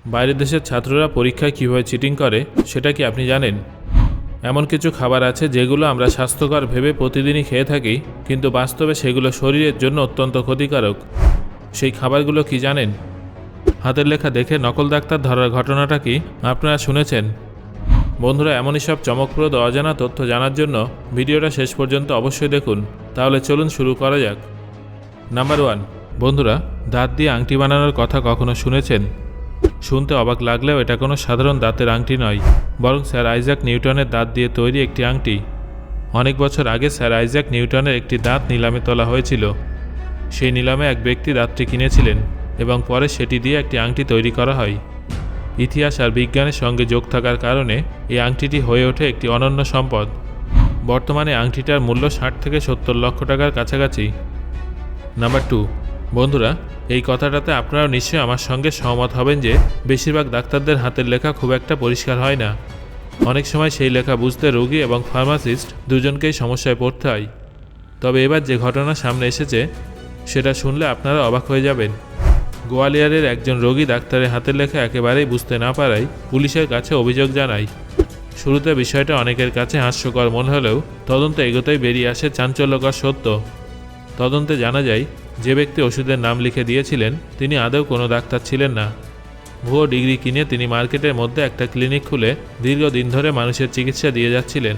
বাইরের দেশের ছাত্ররা পরীক্ষায় কীভাবে চিটিং করে সেটা কি আপনি জানেন? এমন কিছু খাবার আছে যেগুলো আমরা স্বাস্থ্যকর ভেবে প্রতিদিনই খেয়ে থাকি, কিন্তু বাস্তবে সেগুলো শরীরের জন্য অত্যন্ত ক্ষতিকারক। সেই খাবারগুলো কি জানেন? হাতের লেখা দেখে নকল ডাক্তার ধরার ঘটনাটা কি আপনারা শুনেছেন? বন্ধুরা, এমনই সব চমকপ্রদ অজানা তথ্য জানার জন্য ভিডিওটা শেষ পর্যন্ত অবশ্যই দেখুন। তাহলে চলুন শুরু করা যাক। নাম্বার 1, বন্ধুরা, দাঁত দিয়ে আংটি বানানোর কথা কখনো শুনেছেন? শুনতে অবাক লাগলেও এটা কোনো সাধারণ দাঁতের আংটি নয়, বরং স্যার আইজ্যাক নিউটনের দাঁত দিয়ে তৈরি একটি আংটি। অনেক বছর আগে স্যার আইজ্যাক নিউটনের একটি দাঁত নিলামে তোলা হয়েছিল। সেই নিলামে এক ব্যক্তি দাঁতটি কিনেছিলেন এবং পরে সেটি দিয়ে একটি আংটি তৈরি করা হয়। ইতিহাস আর বিজ্ঞানের সঙ্গে যোগ থাকার কারণে এই আংটিটি হয়ে ওঠে একটি অনন্য সম্পদ। বর্তমানে আংটিটার মূল্য 60 থেকে 70 লক্ষ টাকার কাছাকাছি। নাম্বার 2, বন্ধুরা, এই কথাটাতে আপনারাও নিশ্চয়ই আমার সঙ্গে সহমত হবেন যে বেশিরভাগ ডাক্তারদের হাতের লেখা খুব একটা পরিষ্কার হয় না। অনেক সময় সেই লেখা বুঝতে রোগী এবং ফার্মাসিস্ট দুজনকেই সমস্যায় পড়তে হয়। তবে এবার যে ঘটনা সামনে এসেছে সেটা শুনলে আপনারা অবাক হয়ে যাবেন। গোয়ালিয়রের একজন রোগী ডাক্তারের হাতের লেখা একেবারেই বুঝতে না পারায় পুলিশের কাছে অভিযোগ জানায়। শুরুতে বিষয়টা অনেকের কাছে হাস্যকর মনে হলেও তদন্ত এগোতেই বেরিয়ে আসে চাঞ্চল্যকর সত্য। তদন্তে জানা যায় যে ব্যক্তি ওষুধের নাম লিখে দিয়েছিলেন তিনি আদৌ কোনো ডাক্তার ছিলেন না। ভুয়ো ডিগ্রি কিনে তিনি মার্কেটের মধ্যে একটা ক্লিনিক খুলে দীর্ঘদিন ধরে মানুষের চিকিৎসা দিয়ে যাচ্ছিলেন।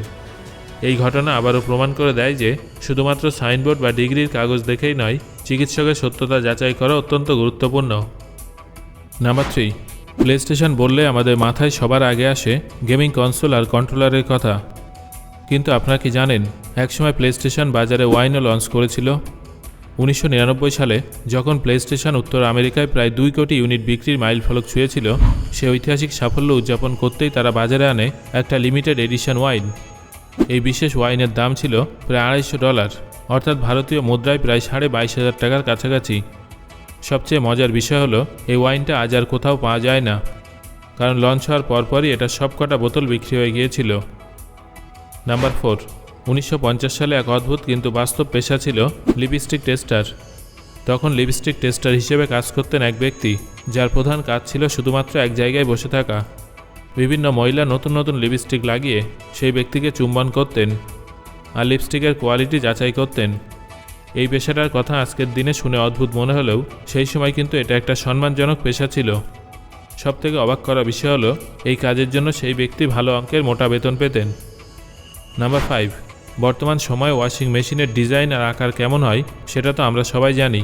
এই ঘটনা আবারও প্রমাণ করে দেয় যে শুধুমাত্র সাইনবোর্ড বা ডিগ্রির কাগজ দেখেই নয়, চিকিৎসকের সত্যতা যাচাই করা অত্যন্ত গুরুত্বপূর্ণ। নাম্বার 3, প্লেস্টেশন বললে আমাদের মাথায় সবার আগে আসে গেমিং কনসোল আর কন্ট্রোলারের কথা। কিন্তু আপনারা কি জানেন, একসময় প্লেস্টেশন বাজারে ওয়াইনও লঞ্চ করেছিল। 1999 সালে যখন প্লেস্টেশন উত্তর আমেরিকায় প্রায় 2 কোটি ইউনিট বিক্রির মাইলফলক ছুঁয়েছিল, সে ঐতিহাসিক সাফল্য উদযাপন করতেই তারা বাজারে আনে একটা লিমিটেড এডিশন ওয়াইন। এই বিশেষ ওয়াইনের দাম ছিল প্রায় $250, অর্থাৎ ভারতীয় মুদ্রায় প্রায় 22,500 টাকার কাছাকাছি। সবচেয়ে মজার বিষয় হলো এই ওয়াইনটা আজ আর কোথাও পাওয়া যায় না, কারণ লঞ্চ হওয়ার পরপরই এটা সবকটা বোতল বিক্রি হয়ে গিয়েছিল। নাম্বার 4, 1950 সালে এক অদ্ভুত কিন্তু বাস্তব পেশা ছিল লিপস্টিক টেস্টার। তখন লিপস্টিক টেস্টার হিসেবে কাজ করতেন এক ব্যক্তি, যার প্রধান কাজ ছিল শুধুমাত্র এক জায়গায় বসে থাকা। বিভিন্ন মহিলা নতুন নতুন লিপস্টিক লাগিয়ে সেই ব্যক্তিকে চুম্বন করতেন আর লিপস্টিকের কোয়ালিটি যাচাই করতেন। এই পেশাটার কথা আজকের দিনে শুনে অদ্ভুত মনে হলেও সেই সময় কিন্তু এটা একটা সম্মানজনক পেশা ছিল। সবথেকে অবাক করা বিষয় হলো এই কাজের জন্য সেই ব্যক্তি ভালো অঙ্কের মোটা বেতন পেতেন। নাম্বার 5, বর্তমান সময়ে ওয়াশিং মেশিনের ডিজাইন আর আকার কেমন হয় সেটা তো আমরা সবাই জানি,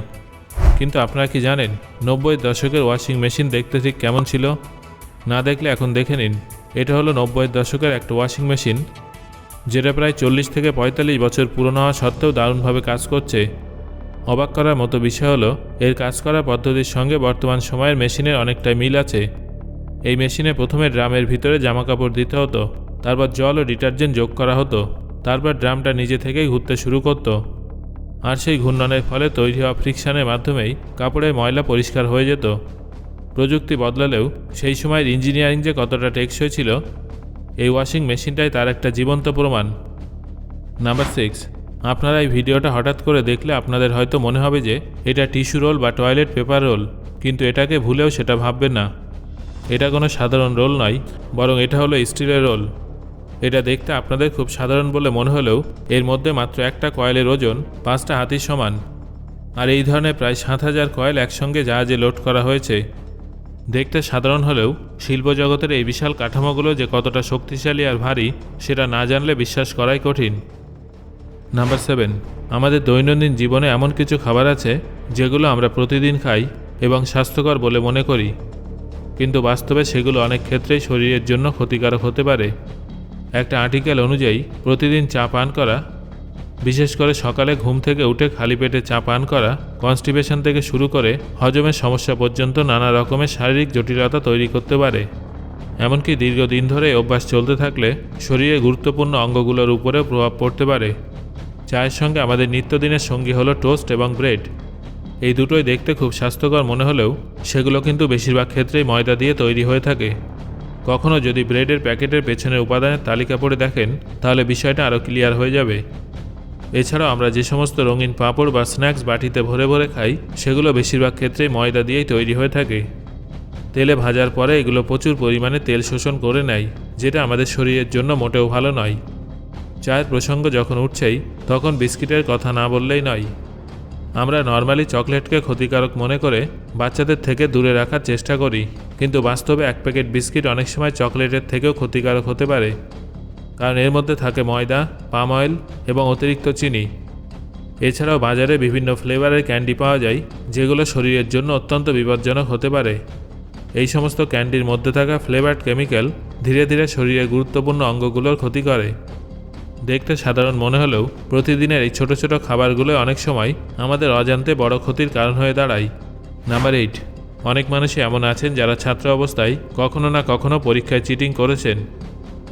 কিন্তু আপনারা কি জানেন 90-এর দশকের ওয়াশিং মেশিন দেখতে ঠিক কেমন ছিল? না দেখলে এখন দেখে নিন। এটা হলো 90-এর দশকের একটা ওয়াশিং মেশিন, যেটা প্রায় 40 থেকে 45 বছর পুরনো হওয়া সত্ত্বেও দারুণভাবে কাজ করছে। অবাক করার মতো বিষয় হলো এর কাজ করার পদ্ধতির সঙ্গে বর্তমান সময়ের মেশিনের অনেকটাই মিল আছে। এই মেশিনে প্রথমে ড্রামের ভিতরে জামাকাপড় দিতে হতো, তারপর জল ও ডিটারজেন্ট যোগ করা হতো, তারপর ড্রামটা নিজে থেকেই ঘুরতে শুরু করত। আর সেই ঘূর্ণনের ফলে তৈরি হওয়া ফ্রিকশনের মাধ্যমেই কাপড়ের ময়লা পরিষ্কার হয়ে যেত। প্রযুক্তি বদলালেও সেই সময়ের ইঞ্জিনিয়ারিং যে কতটা টেকসই ছিল, এই ওয়াশিং মেশিনটাই তার একটা জীবন্ত প্রমাণ। নাম্বার 6, আপনারা এই ভিডিওটা হঠাৎ করে দেখলে আপনাদের হয়তো মনে হবে যে এটা টিস্যু রোল বা টয়লেট পেপার রোল, কিন্তু এটাকে ভুলেও সেটা ভাববেন না। এটা কোনো সাধারণ রোল নয়, বরং এটা হলো স্টিলের রোল। এটা দেখতে আপনাদের খুব সাধারণ বলে মনে হলেও এর মধ্যে মাত্র একটা কয়েলের ওজন 5টা হাতির সমান। আর এই ধরনের প্রায় 7,000 কয়েল একসঙ্গে জাহাজে লোড করা হয়েছে। দেখতে সাধারণ হলেও শিল্প জগতের এই বিশাল কাঠামোগুলো যে কতটা শক্তিশালী আর ভারী সেটা না জানলে বিশ্বাস করাই কঠিন। নাম্বার 7, আমাদের দৈনন্দিন জীবনে এমন কিছু খাবার আছে যেগুলো আমরা প্রতিদিন খাই এবং স্বাস্থ্যকর বলে মনে করি, কিন্তু বাস্তবে সেগুলো অনেক ক্ষেত্রেই শরীরের জন্য ক্ষতিকারক হতে পারে। একটা আর্টিকেল অনুযায়ী প্রতিদিন চা পান করা, বিশেষ করে সকালে ঘুম থেকে উঠে খালি পেটে চা পান করা, কনস্টিপেশন থেকে শুরু করে হজমের সমস্যা পর্যন্ত নানা রকমের শারীরিক জটিলতা তৈরি করতে পারে। এমনকি দীর্ঘদিন ধরে অভ্যাস চলতে থাকলে শরীরের গুরুত্বপূর্ণ অঙ্গগুলোর উপরেও প্রভাব পড়তে পারে। চায়ের সঙ্গে আমাদের নিত্যদিনের সঙ্গী হলো টোস্ট এবং ব্রেড। এই দুটোই দেখতে খুব স্বাস্থ্যকর মনে হলেও সেগুলো কিন্তু বেশিরভাগ ক্ষেত্রেই ময়দা দিয়ে তৈরি হয়ে থাকে। কখনও যদি ব্রেডের প্যাকেটের পেছনের উপাদানের তালিকা পড়ে দেখেন তাহলে বিষয়টা আরও ক্লিয়ার হয়ে যাবে। এছাড়াও আমরা যে সমস্ত রঙিন পাঁপড় বা স্ন্যাক্স বাটিতে ভরে ভরে খাই সেগুলো বেশিরভাগ ক্ষেত্রেই ময়দা দিয়েই তৈরি হয়ে থাকে। তেলে ভাজার পরে এগুলো প্রচুর পরিমাণে তেল শোষণ করে নেয়, যেটা আমাদের শরীরের জন্য মোটেও ভালো নয়। চায়ের প্রসঙ্গ যখন উঠছেই তখন বিস্কিটের কথা না বললেই নয়। আমরা নর্মালি চকলেটকে ক্ষতিকারক মনে করে বাচ্চাদের থেকে দূরে রাখার চেষ্টা করি, কিন্তু বাস্তবে এক প্যাকেট বিস্কিট অনেক সময় চকলেটের থেকেও ক্ষতিকারক হতে পারে, কারণ এর মধ্যে থাকে ময়দা, পাম অয়েল এবং অতিরিক্ত চিনি। এছাড়াও বাজারে বিভিন্ন ফ্লেভারের ক্যান্ডি পাওয়া যায়, যেগুলো শরীরের জন্য অত্যন্ত বিপজ্জনক হতে পারে। এই সমস্ত ক্যান্ডির মধ্যে থাকা ফ্লেভারড কেমিক্যাল ধীরে ধীরে শরীরের গুরুত্বপূর্ণ অঙ্গগুলোর ক্ষতি করে। দেখতে সাধারণ মনে হলেও প্রতিদিনের এই ছোট ছোট খাবারগুলো অনেক সময় আমাদের অজান্তে বড় ক্ষতির কারণ হয়ে দাঁড়ায়। নাম্বার 8, অনেক মানুষই এমন আছেন যারা ছাত্র অবস্থায় কখনো না কখনো পরীক্ষায় চিটিং করেছেন,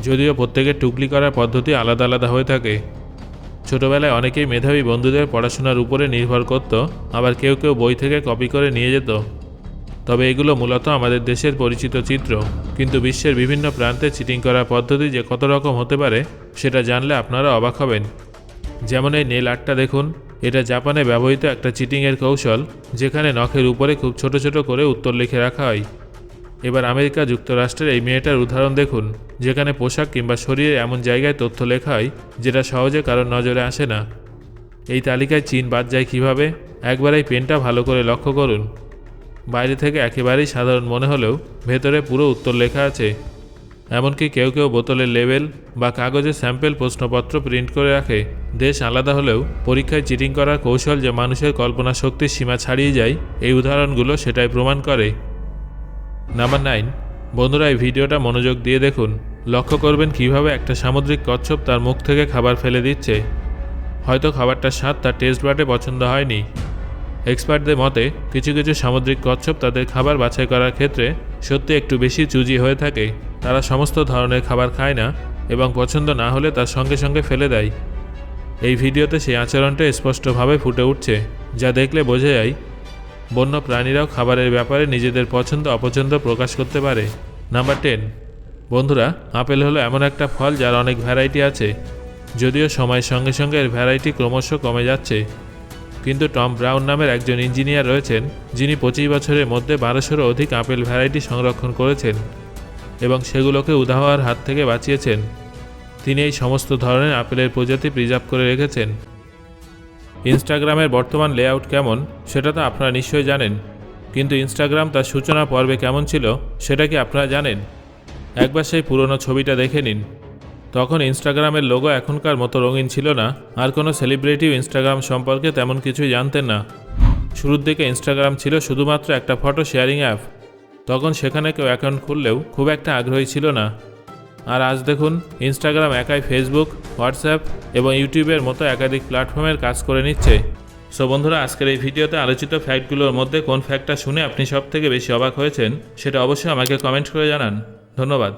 যদিও প্রত্যেকের টুকলি করার পদ্ধতি আলাদা আলাদা হয়ে থাকে। ছোটবেলায় অনেকেই মেধাবী বন্ধুদের পড়াশোনার উপরে নির্ভর করত, আবার কেউ কেউ বই থেকে কপি করে নিয়ে যেত। তবে এগুলো মূলত আমাদের দেশের পরিচিত চিত্র, কিন্তু বিশ্বের বিভিন্ন প্রান্তে চিটিং করার পদ্ধতি যে কত রকম হতে পারে সেটা জানলে আপনারা অবাক হবেন। যেমন এই নেল আর্টটা দেখুন, এটা জাপানে ব্যবহৃত একটা চিটিংয়ের কৌশল, যেখানে নখের উপরে খুব ছোট ছোট করে উত্তর লিখে রাখা হয়। এবার আমেরিকা যুক্তরাষ্ট্রের এই মেয়েটার উদাহরণ দেখুন, যেখানে পোশাক কিংবা শরীরে এমন জায়গায় তথ্য লেখা হয় যেটা সহজে কারোর নজরে আসে না। এই তালিকায় চীন বাদ যায় কীভাবে? একবার এই পেনটা ভালো করে লক্ষ্য করুন। বাইরে থেকে একেবারেই সাধারণ মনে হলেও ভেতরে পুরো উত্তর লেখা আছে। এমনকি কেউ কেউ বোতলের লেবেল বা কাগজে স্যাম্পেল প্রশ্নপত্র প্রিন্ট করে রাখে। দেশ আলাদা হলেও পরীক্ষায় চিটিং করার কৌশল যে মানুষের কল্পনা শক্তির সীমা ছাড়িয়ে যায়, এই উদাহরণগুলো সেটাই প্রমাণ করে। নাম্বার 9, বন্ধুরা এই ভিডিওটা মনোযোগ দিয়ে দেখুন। লক্ষ্য করবেন কিভাবে একটা সামুদ্রিক কচ্ছপ তার মুখ থেকে খাবার ফেলে দিচ্ছে। হয়তো খাবারটার স্বাদ তার টেস্ট বাডে পছন্দ হয়নি। এক্সপার্টদের মতে কিছু কিছু সামুদ্রিক কচ্ছপ তাদের খাবার বাছাই করার ক্ষেত্রে সত্যি একটু বেশি চুজি হয়ে থাকে। তারা সমস্ত ধরনের খাবার খায় না এবং পছন্দ না হলে তার সঙ্গে সঙ্গে ফেলে দেয়। এই ভিডিওতে সেই আচরণটা স্পষ্টভাবে ফুটে উঠছে, যা দেখলে বোঝা যায় বন্য প্রাণীরাও খাবারের ব্যাপারে নিজেদের পছন্দ অপছন্দ প্রকাশ করতে পারে। নাম্বার 10, বন্ধুরা আপেল হলো এমন একটা ফল যার অনেক ভ্যারাইটি আছে, যদিও সময়ের সঙ্গে সঙ্গে এর ভ্যারাইটি ক্রমশ কমে যাচ্ছে। কিন্তু টম ব্রাউন নামের একজন ইঞ্জিনিয়ার রয়েছেন, যিনি 25 বছরের মধ্যে 1200-এরও অধিক আপেল ভ্যারাইটি সংরক্ষণ করেছেন এবং সেগুলোকে উধাও হওয়ার হাত থেকে বাঁচিয়েছেন। তিনি এই সমস্ত ধরনের আপেলের প্রজাতি প্রিজার্ভ করে রেখেছেন। ইনস্টাগ্রামের বর্তমান লেআউট কেমন সেটা তো আপনারা নিশ্চয়ই জানেন, কিন্তু ইনস্টাগ্রাম তার সূচনা পর্বে কেমন ছিল সেটা কি আপনারা জানেন? একবার সেই পুরনো ছবিটা দেখে নিন। তখন ইনস্টাগ্রামের লোগো এখনকার মতো রঙিন ছিল না, আর কোনো সেলিব্রিটিও ইনস্টাগ্রাম সম্পর্কে তেমন কিছুই জানতেন না। শুরুর দিকে ইনস্টাগ্রাম ছিল শুধুমাত্র একটা ফটো শেয়ারিং অ্যাপ। তখন সেখানে কেউ অ্যাকাউন্ট খুললেও খুব একটা আগ্রহী ছিল না। আর আজ দেখুন, ইনস্টাগ্রাম একাই ফেসবুক, হোয়াটসঅ্যাপ এবং ইউটিউবের মতো একাধিক প্ল্যাটফর্মের কাজ করে নিচ্ছে। সো বন্ধুরা, আজকের এই ভিডিওতে আলোচিত ফ্যাক্টগুলোর মধ্যে কোন ফ্যাক্টটা শুনে আপনি সবথেকে বেশি অবাক হয়েছেন সেটা অবশ্যই আমাকে কমেন্ট করে জানান। ধন্যবাদ।